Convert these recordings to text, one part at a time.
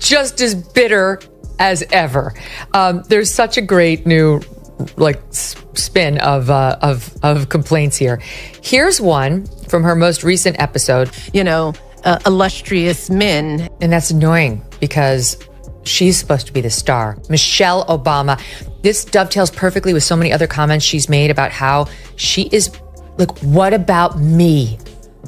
just as bitter as ever. There's such a great new spin of complaints here. Here's one from her most recent episode. Illustrious men. And that's annoying because she's supposed to be the star. Michelle Obama. This dovetails perfectly with so many other comments she's made about how she is like, what about me?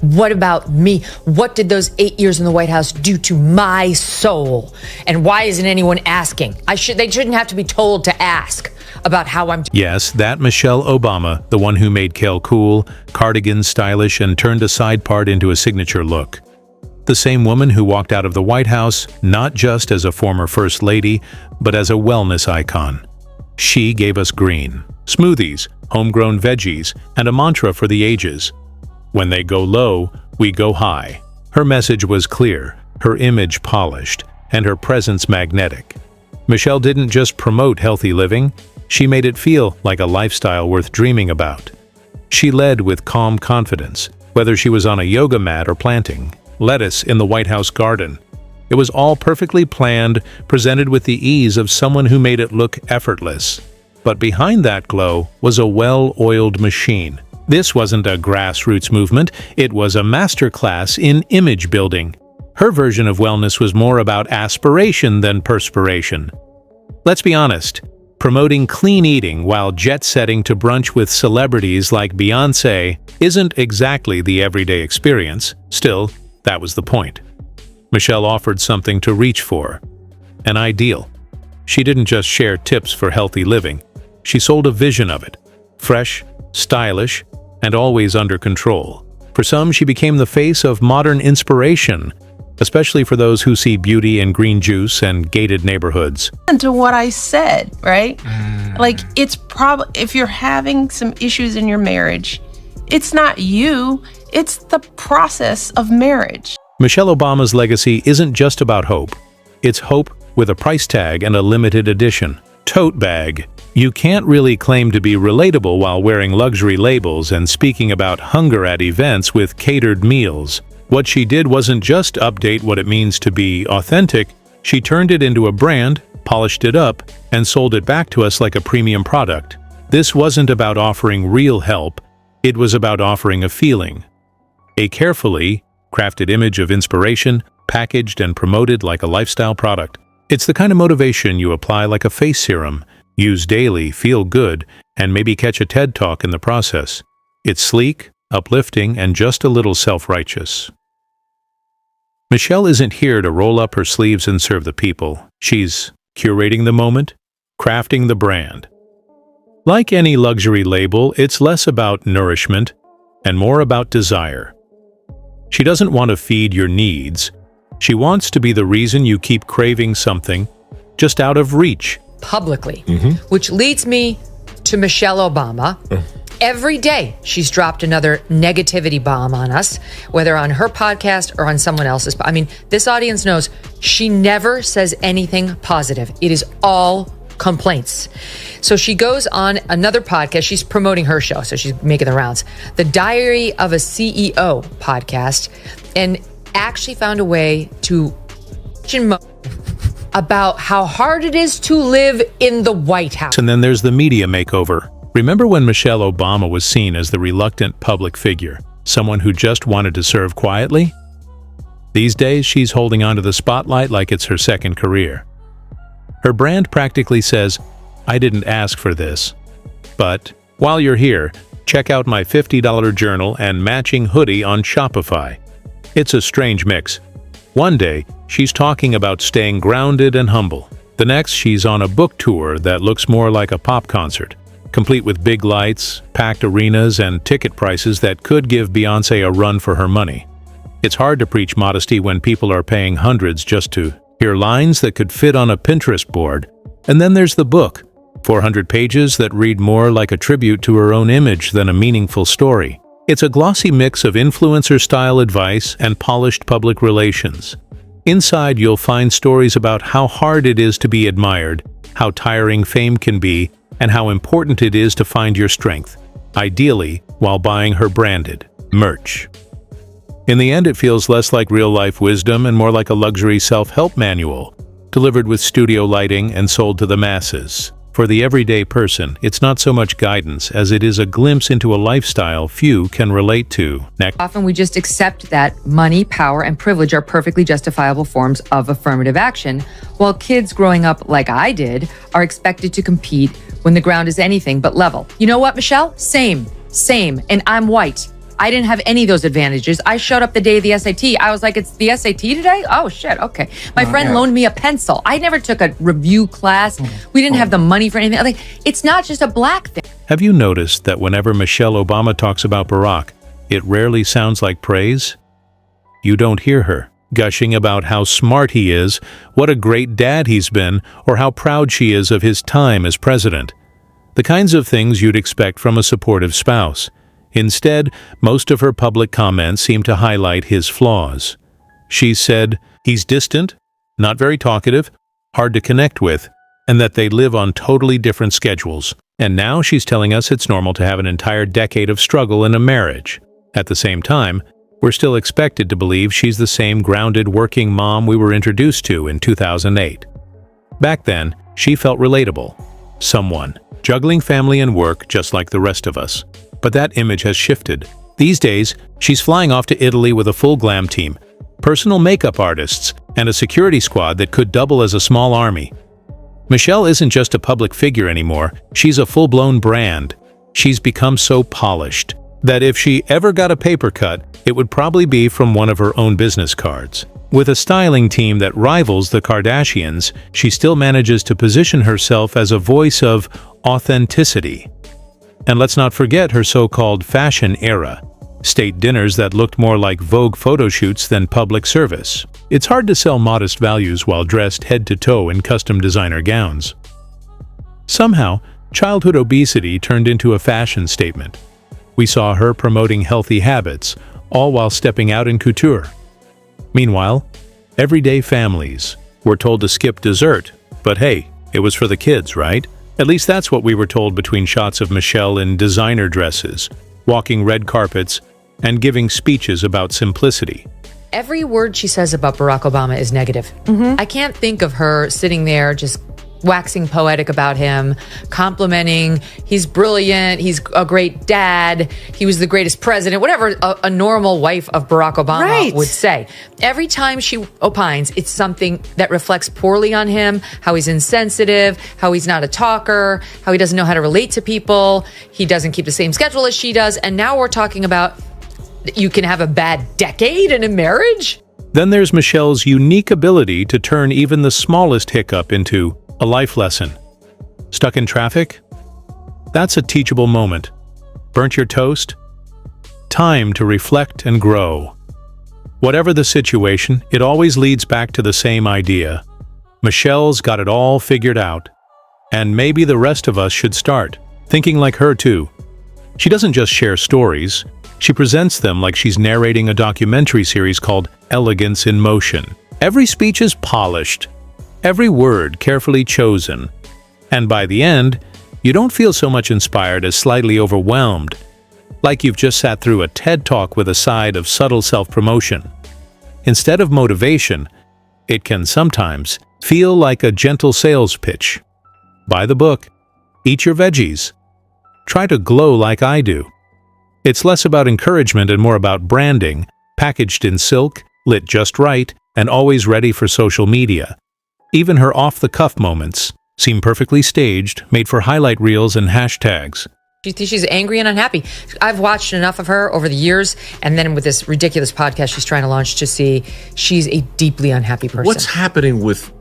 What about me? What did those 8 years in the White House do to my soul? And why isn't anyone asking? They shouldn't have to be told to ask about how I'm doing. Yes, that Michelle Obama, the one who made Kale cool, cardigans stylish, and turned a side part into a signature look. The same woman who walked out of the White House not just as a former First Lady, but as a wellness icon. She gave us green, smoothies, homegrown veggies, and a mantra for the ages. When they go low, we go high. Her message was clear, her image polished, and her presence magnetic. Michelle didn't just promote healthy living, she made it feel like a lifestyle worth dreaming about. She led with calm confidence, whether she was on a yoga mat or planting lettuce in the White House garden. It was all perfectly planned, presented with the ease of someone who made it look effortless. But behind that glow was a well-oiled machine. This wasn't a grassroots movement, it was a masterclass in image building. Her version of wellness was more about aspiration than perspiration. Let's be honest, promoting clean eating while jet-setting to brunch with celebrities like Beyoncé isn't exactly the everyday experience. Still, that was the point. Michelle offered something to reach for, an ideal. She didn't just share tips for healthy living, she sold a vision of it, fresh, stylish, and always under control. For some, she became the face of modern inspiration, especially for those who see beauty in green juice and gated neighborhoods. And to what I said, right? Like, it's probably, if you're having some issues in your marriage, it's not you, it's the process of marriage. Michelle Obama's legacy isn't just about hope. It's hope with a price tag and a limited edition tote bag. You can't really claim to be relatable while wearing luxury labels and speaking about hunger at events with catered meals. What she did wasn't just update what it means to be authentic, she turned it into a brand, polished it up, and sold it back to us like a premium product. This wasn't about offering real help, it was about offering a feeling. A carefully crafted image of inspiration, packaged and promoted like a lifestyle product. It's the kind of motivation you apply like a face serum, use daily, feel good, and maybe catch a TED Talk in the process. It's sleek, uplifting, and just a little self-righteous. Michelle isn't here to roll up her sleeves and serve the people. She's curating the moment, crafting the brand. Like any luxury label, it's less about nourishment and more about desire. She doesn't want to feed your needs. She wants to be the reason you keep craving something just out of reach. Publicly, which leads me to Michelle Obama. Every day she's dropped another negativity bomb on us, whether on her podcast or on someone else's. I mean, this audience knows she never says anything positive. It is all complaints. So she goes on another podcast. She's promoting her show, so she's making the rounds. The Diary of a CEO podcast, and actually found a way to about how hard it is to live in the White House. And then there's the media makeover. Remember when Michelle Obama was seen as the reluctant public figure, someone who just wanted to serve quietly? These days, she's holding onto the spotlight like it's her second career. Her brand practically says, I didn't ask for this. But while you're here, check out my $50 journal and matching hoodie on Shopify. It's a strange mix. One day, she's talking about staying grounded and humble. The next, she's on a book tour that looks more like a pop concert, complete with big lights, packed arenas, and ticket prices that could give Beyoncé a run for her money. It's hard to preach modesty when people are paying hundreds just to hear lines that could fit on a Pinterest board. And then there's the book, 400 pages that read more like a tribute to her own image than a meaningful story. It's a glossy mix of influencer-style advice and polished public relations. Inside, you'll find stories about how hard it is to be admired, how tiring fame can be, and how important it is to find your strength, ideally while buying her branded merch. In the end, it feels less like real-life wisdom and more like a luxury self-help manual, delivered with studio lighting and sold to the masses. For the everyday person, it's not so much guidance as it is a glimpse into a lifestyle few can relate to. Next. Often we just accept that money, power, and privilege are perfectly justifiable forms of affirmative action, while kids growing up like I did are expected to compete when the ground is anything but level. You know what, Michelle? Same. And I'm white. I didn't have any of those advantages. I showed up the day of the SAT. I was like, it's the SAT today? Oh, shit, okay. My friend loaned me a pencil. I never took a review class. We didn't have the money for anything. Like, it's not just a black thing. Have you noticed that whenever Michelle Obama talks about Barack, it rarely sounds like praise? You don't hear her gushing about how smart he is, what a great dad he's been, or how proud she is of his time as president. The kinds of things you'd expect from a supportive spouse. Instead, most of her public comments seem to highlight his flaws. She said he's distant, not very talkative, hard to connect with, and that they live on totally different schedules. And now she's telling us it's normal to have an entire decade of struggle in a marriage. At the same time, we're still expected to believe she's the same grounded working mom we were introduced to in 2008. Back then, she felt relatable. Someone, juggling family and work just like the rest of us. But that image has shifted. These days, she's flying off to Italy with a full glam team, personal makeup artists, and a security squad that could double as a small army. Michelle isn't just a public figure anymore, she's a full-blown brand. She's become so polished that if she ever got a paper cut, it would probably be from one of her own business cards. With a styling team that rivals the Kardashians, she still manages to position herself as a voice of authenticity. And let's not forget her so-called fashion era, state dinners that looked more like Vogue photo shoots than public service. It's hard to sell modest values while dressed head to toe in custom designer gowns. Somehow, childhood obesity turned into a fashion statement. We saw her promoting healthy habits, all while stepping out in couture. Meanwhile, everyday families were told to skip dessert, but hey, it was for the kids, right? At least that's what we were told between shots of Michelle in designer dresses, walking red carpets, and giving speeches about simplicity. Every word she says about Barack Obama is negative. I can't think of her sitting there just waxing poetic about him, complimenting, he's brilliant, he's a great dad, he was the greatest president, whatever a normal wife of Barack Obama would say. Every time she opines, it's something that reflects poorly on him, how he's insensitive, how he's not a talker, how he doesn't know how to relate to people, he doesn't keep the same schedule as she does, and now we're talking about you can have a bad decade in a marriage? Then there's Michelle's unique ability to turn even the smallest hiccup into a life lesson. Stuck in traffic? That's a teachable moment. Burnt your toast? Time to reflect and grow. Whatever the situation, it always leads back to the same idea. Michelle's got it all figured out. And maybe the rest of us should start thinking like her too. She doesn't just share stories, she presents them like she's narrating a documentary series called Elegance in Motion. Every speech is polished, every word carefully chosen, and by the end, you don't feel so much inspired as slightly overwhelmed, like you've just sat through a TED Talk with a side of subtle self-promotion. Instead of motivation, it can sometimes feel like a gentle sales pitch. Buy the book, eat your veggies, try to glow like I do. It's less about encouragement and more about branding, packaged in silk, lit just right, and always ready for social media. Even her off-the-cuff moments seem perfectly staged, made for highlight reels and hashtags. She's angry and unhappy. I've watched enough of her over the years, and then with this ridiculous podcast she's trying to launch to see she's a deeply unhappy person. What's happening with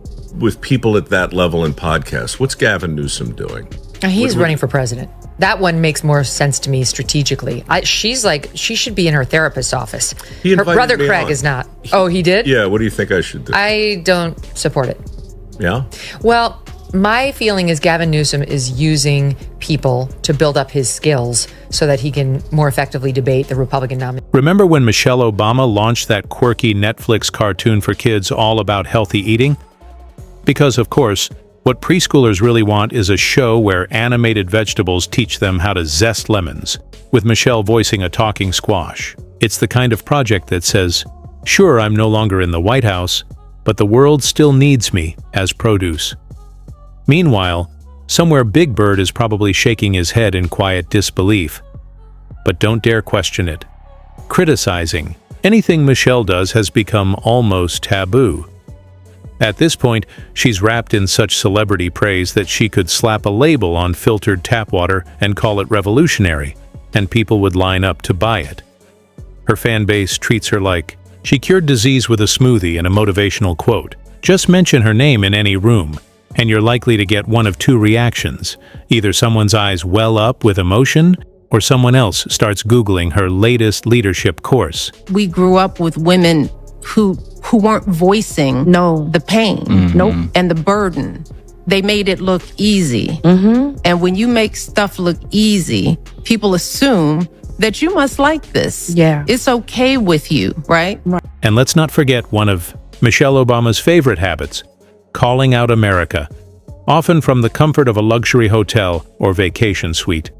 people at that level in podcasts? What's Gavin Newsom doing? He's running for president. That one makes more sense to me strategically. She's like, she should be in her therapist's office. Her brother Craig is not. Oh, he did? Yeah, what do you think I should do? I don't support it. Yeah? Well, my feeling is Gavin Newsom is using people to build up his skills so that he can more effectively debate the Republican nominee. Remember when Michelle Obama launched that quirky Netflix cartoon for kids all about healthy eating? Because, of course, what preschoolers really want is a show where animated vegetables teach them how to zest lemons, with Michelle voicing a talking squash. It's the kind of project that says, sure, I'm no longer in the White House, but the world still needs me as produce. Meanwhile, somewhere Big Bird is probably shaking his head in quiet disbelief. But don't dare question it. Criticizing anything Michelle does has become almost taboo. At this point, she's wrapped in such celebrity praise that she could slap a label on filtered tap water and call it revolutionary, and people would line up to buy it. Her fan base treats her like she cured disease with a smoothie and a motivational quote. Just mention her name in any room, and you're likely to get one of two reactions. Either someone's eyes well up with emotion, or someone else starts Googling her latest leadership course. We grew up with women who weren't voicing the pain and the burden. They made it look easy. And when you make stuff look easy, people assume that you must like this. Yeah. It's okay with you, right? And let's not forget one of Michelle Obama's favorite habits, calling out America, often from the comfort of a luxury hotel or vacation suite.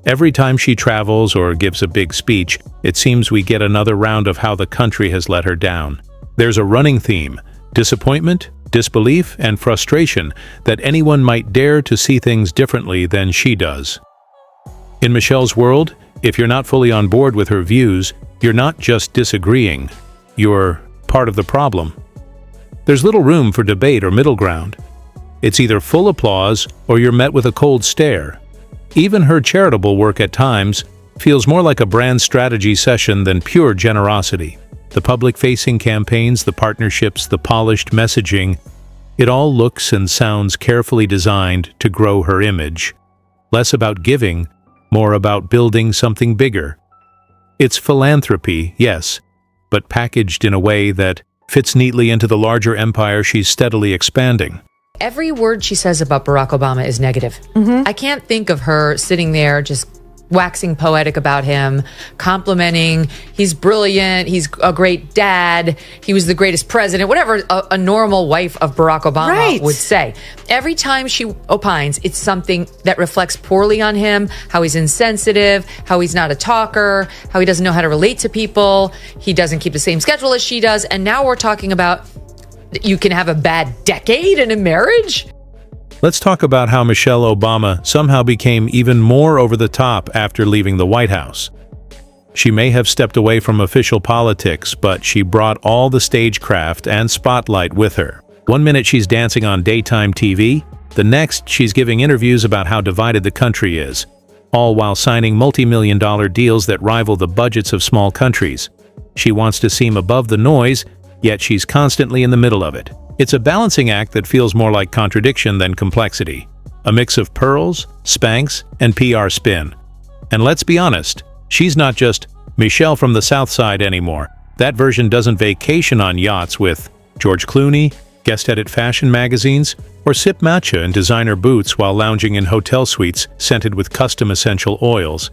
Every time she travels or gives a big speech, it seems we get another round of how the country has let her down. There's a running theme: disappointment, disbelief, and frustration that anyone might dare to see things differently than she does. In Michelle's world, if you're not fully on board with her views, you're not just disagreeing, you're part of the problem. There's little room for debate or middle ground. It's either full applause or you're met with a cold stare. Even her charitable work at times feels more like a brand strategy session than pure generosity. The public-facing campaigns, the partnerships, the polished messaging, it all looks and sounds carefully designed to grow her image. Less about giving, more about building something bigger. It's philanthropy, yes, but packaged in a way that fits neatly into the larger empire she's steadily expanding. Every word she says about Barack Obama is negative. I can't think of her sitting there just waxing poetic about him, complimenting, he's brilliant, he's a great dad, he was the greatest president, whatever a normal wife of Barack Obama would say. Every time she opines, it's something that reflects poorly on him, how he's insensitive, how he's not a talker, how he doesn't know how to relate to people, he doesn't keep the same schedule as she does, and now we're talking about you can have a bad decade in a marriage? Let's talk about how Michelle Obama somehow became even more over the top after leaving the White House. She may have stepped away from official politics, but she brought all the stagecraft and spotlight with her. One minute she's dancing on daytime TV, the next she's giving interviews about how divided the country is, all while signing multi-million-dollar deals that rival the budgets of small countries. She wants to seem above the noise, yet she's constantly in the middle of it. It's a balancing act that feels more like contradiction than complexity. A mix of pearls, Spanx, and PR spin. And let's be honest, she's not just Michelle from the South Side anymore. That version doesn't vacation on yachts with George Clooney, guest edit fashion magazines, or sip matcha in designer boots while lounging in hotel suites scented with custom essential oils.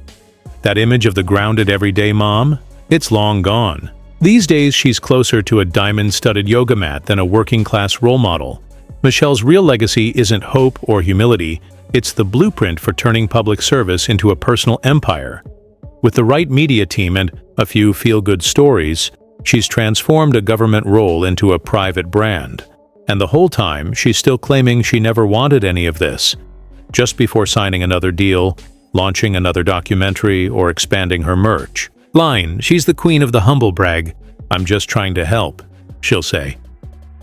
That image of the grounded everyday mom? It's long gone. These days, she's closer to a diamond-studded yoga mat than a working-class role model. Michelle's real legacy isn't hope or humility, it's the blueprint for turning public service into a personal empire. With the right media team and a few feel-good stories, she's transformed a government role into a private brand. And the whole time, she's still claiming she never wanted any of this. Just before signing another deal, launching another documentary, or expanding her merch. Line, she's the queen of the humble brag. I'm just trying to help, she'll say,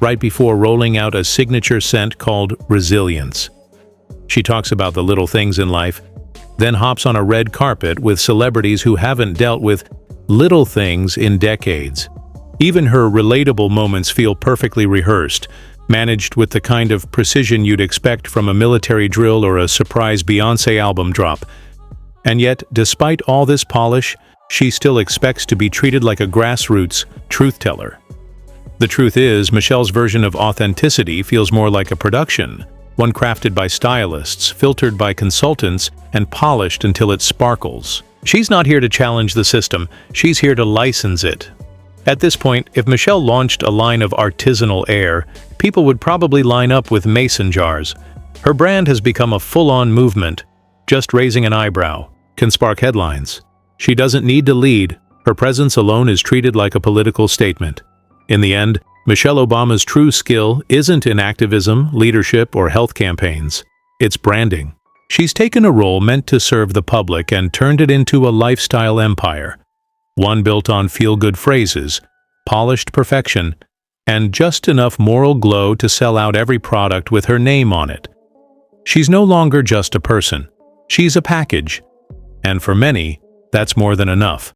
right before rolling out a signature scent called Resilience. She talks about the little things in life, then hops on a red carpet with celebrities who haven't dealt with little things in decades. Even her relatable moments feel perfectly rehearsed, managed with the kind of precision you'd expect from a military drill or a surprise Beyoncé album drop. And yet, despite all this polish, she still expects to be treated like a grassroots truth-teller. The truth is, Michelle's version of authenticity feels more like a production, one crafted by stylists, filtered by consultants, and polished until it sparkles. She's not here to challenge the system, she's here to license it. At this point, if Michelle launched a line of artisanal air, people would probably line up with mason jars. Her brand has become a full-on movement. Just raising an eyebrow can spark headlines. She doesn't need to lead. Her presence alone is treated like a political statement. In the end, Michelle Obama's true skill isn't in activism, leadership, or health campaigns. It's branding. She's taken a role meant to serve the public and turned it into a lifestyle empire. One built on feel-good phrases, polished perfection, and just enough moral glow to sell out every product with her name on it. She's no longer just a person. She's a package. And for many, that's more than enough.